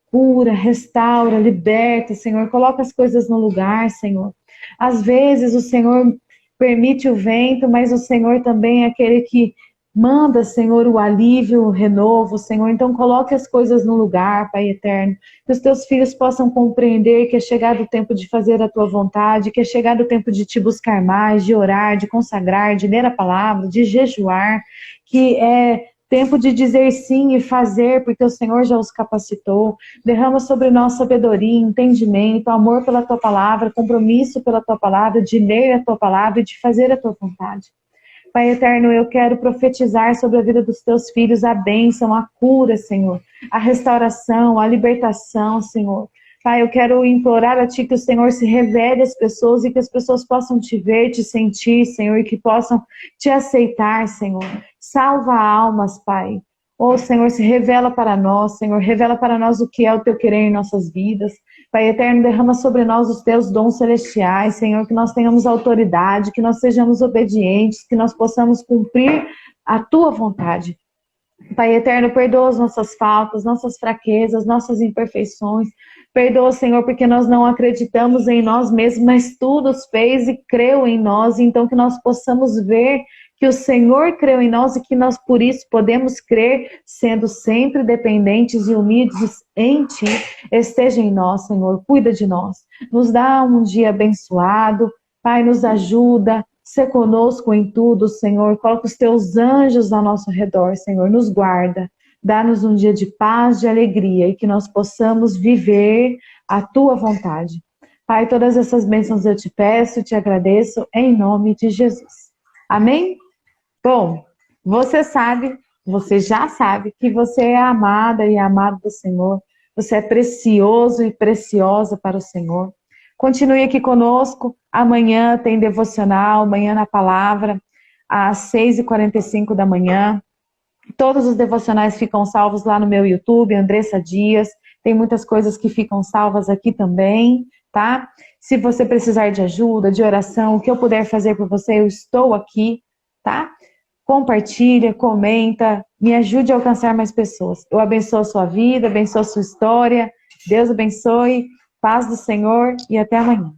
Cura, restaura, liberta, Senhor. Coloca as coisas no lugar, Senhor. Às vezes o Senhor permite o vento, mas o Senhor também é aquele que manda, Senhor, o alívio, o renovo, Senhor. Então coloque as coisas no lugar, Pai eterno. Que os teus filhos possam compreender que é chegado o tempo de fazer a tua vontade, que é chegado o tempo de te buscar mais, de orar, de consagrar, de ler a palavra, de jejuar, que é tempo de dizer sim e fazer, porque o Senhor já os capacitou. Derrama sobre nós sabedoria, entendimento, amor pela tua palavra, compromisso pela tua palavra, de ler a tua palavra e de fazer a tua vontade. Pai eterno, eu quero profetizar sobre a vida dos teus filhos a bênção, a cura, Senhor, a restauração, a libertação, Senhor. Pai, eu quero implorar a Ti que o Senhor se revele às pessoas e que as pessoas possam te ver, te sentir, Senhor, e que possam te aceitar, Senhor. Salva almas, Pai. Oh, Senhor, se revela para nós, Senhor, revela para nós o que é o Teu querer em nossas vidas. Pai eterno, derrama sobre nós os Teus dons celestiais, Senhor, que nós tenhamos autoridade, que nós sejamos obedientes, que nós possamos cumprir a Tua vontade. Pai eterno, perdoa as nossas faltas, nossas fraquezas, nossas imperfeições. Perdoa, Senhor, porque nós não acreditamos em nós mesmos, mas Tu nos fez e creu em nós, então que nós possamos ver que o Senhor creu em nós e que nós, por isso, podemos crer, sendo sempre dependentes e humildes em Ti. Esteja em nós, Senhor, cuida de nós. Nos dá um dia abençoado. Pai, nos ajuda, sê conosco em tudo, Senhor. Coloca os Teus anjos ao nosso redor, Senhor. Nos guarda. Dá-nos um dia de paz, de alegria e que nós possamos viver a Tua vontade. Pai, todas essas bênçãos eu te peço, te agradeço, em nome de Jesus. Amém? Bom, você já sabe que você é amada e amado do Senhor. Você é precioso e preciosa para o Senhor. Continue aqui conosco. Amanhã tem devocional, amanhã na palavra, às 6h45 da manhã. Todos os devocionais ficam salvos lá no meu YouTube, Andressa Dias. Tem muitas coisas que ficam salvas aqui também, tá? Se você precisar de ajuda, de oração, o que eu puder fazer por você, eu estou aqui, tá? Compartilha, comenta, me ajude a alcançar mais pessoas. Eu abençoo a sua vida, abençoo a sua história. Deus abençoe, paz do Senhor e até amanhã.